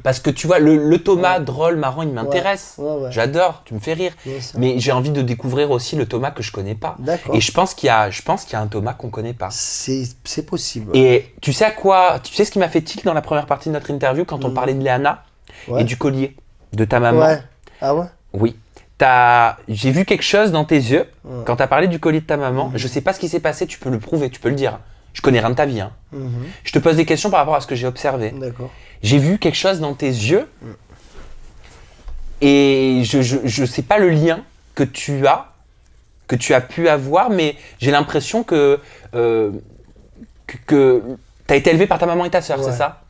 Parce que tu vois, le Thomas drôle, marrant, il m'intéresse. Ouais. J'adore, tu me fais rire. Mais j'ai envie de découvrir aussi le Thomas que je connais pas. D'accord. Et je pense qu'il y a un Thomas qu'on connaît pas. C'est possible. Et tu sais ce qui m'a fait tilt dans la première partie de notre interview quand on parlait de Léana et du collier de ta maman. Ouais. Ah ouais? Oui. J'ai vu quelque chose dans tes yeux quand tu as parlé du collier de ta maman. Je sais pas ce qui s'est passé, tu peux le prouver, tu peux le dire. Je connais rien de ta vie. Hein. Je te pose des questions par rapport à ce que j'ai observé. D'accord. J'ai vu quelque chose dans tes yeux et je sais pas le lien que tu as pu avoir, mais j'ai l'impression que tu as été élevé par ta maman et ta sœur, c'est ça?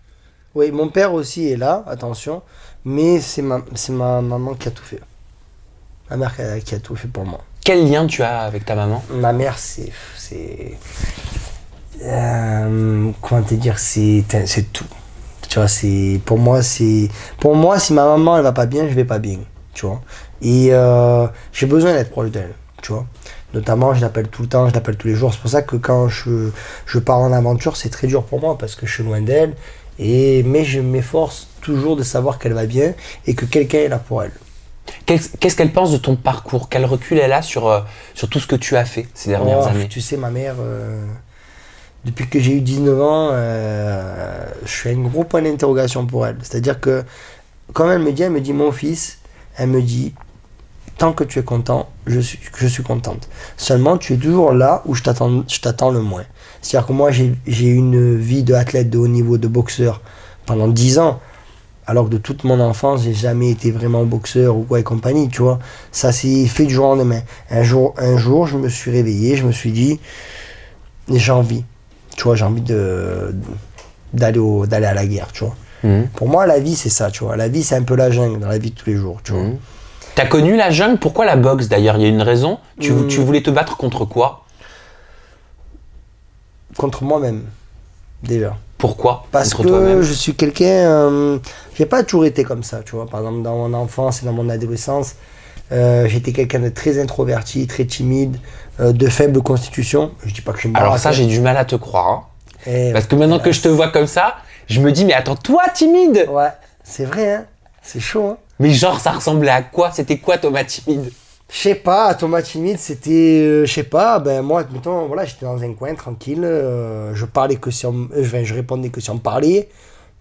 Oui, mon père aussi est là, attention, mais c'est ma maman qui a tout fait. Ma mère qui a tout fait pour moi. Quel lien tu as avec ta maman? Ma mère, comment te dire, c'est tout. Tu vois, pour moi, si ma maman elle va pas bien, je vais pas bien, tu vois. Et j'ai besoin d'être proche d'elle, tu vois. Notamment, je l'appelle tout le temps, je l'appelle tous les jours. C'est pour ça que quand je pars en aventure, c'est très dur pour moi parce que je suis loin d'elle. Mais je m'efforce toujours de savoir qu'elle va bien et que quelqu'un est là pour elle. Qu'est-ce qu'elle pense de ton parcours? Quel recul elle a sur tout ce que tu as fait ces dernières années? Tu sais, ma mère, depuis que j'ai eu 19 ans, je suis à un gros point d'interrogation pour elle. C'est-à-dire que quand elle me dit mon fils, elle me dit tant que tu es content, je suis contente. Seulement, tu es toujours là où je t'attends le moins. C'est-à-dire que moi, j'ai une vie d'athlète de haut niveau, de boxeur pendant 10 ans. Alors que de toute mon enfance, j'ai jamais été vraiment boxeur ou quoi et compagnie, tu vois. Ça s'est fait du jour au lendemain. Un jour, je me suis réveillé, je me suis dit, j'ai envie. Tu vois, j'ai envie d'aller à la guerre, tu vois. Pour moi, la vie, c'est ça, tu vois. La vie, c'est un peu la jungle dans la vie de tous les jours, tu vois. T'as connu la jungle? Pourquoi la boxe d'ailleurs? Il y a une raison? Tu voulais te battre contre quoi? Contre moi-même, déjà. Pourquoi? Parce contre que toi-même? je suis quelqu'un... j'ai pas toujours été comme ça, tu vois. Par exemple, dans mon enfance et dans mon adolescence, j'étais quelqu'un de très introverti, très timide, de faible constitution. Je dis pas que je suis une Alors ça, j'ai du mal à te croire. Hein. Parce que maintenant que je te vois comme ça, je me dis, mais attends, toi timide? Ouais, c'est vrai, hein. C'est chaud, hein. Mais genre, ça ressemblait à quoi? C'était quoi Thomas timide? Je sais pas, Thomas timide, c'était, je sais pas, ben moi, mettons, voilà, j'étais dans un coin tranquille, je parlais que si on, je répondais que si on me parlait,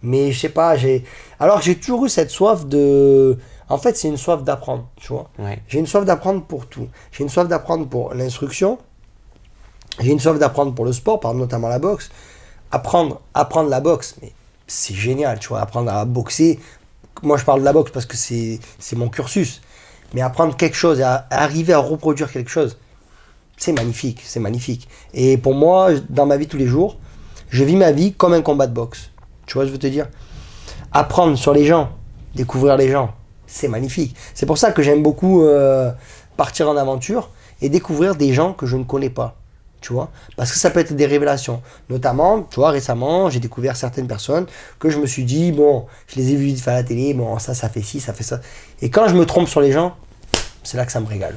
mais je sais pas, alors j'ai toujours eu cette soif en fait, c'est une soif d'apprendre, tu vois. Ouais. J'ai une soif d'apprendre pour tout. J'ai une soif d'apprendre pour l'instruction, j'ai une soif d'apprendre pour le sport, par exemple, notamment la boxe. Apprendre la boxe, mais c'est génial, tu vois, apprendre à boxer. Moi, je parle de la boxe parce que c'est mon cursus. Mais apprendre quelque chose, arriver à reproduire quelque chose, c'est magnifique, c'est magnifique. Et pour moi, dans ma vie tous les jours, je vis ma vie comme un combat de boxe. Tu vois ce que je veux te dire? Apprendre sur les gens, découvrir les gens, c'est magnifique. C'est pour ça que j'aime beaucoup partir en aventure et découvrir des gens que je ne connais pas. Tu vois, parce que ça peut être des révélations. Notamment, tu vois, récemment, j'ai découvert certaines personnes que je me suis dit, bon, je les ai vues faire à la télé, bon, ça fait ci, ça fait ça. Et quand je me trompe sur les gens, c'est là que ça me régale.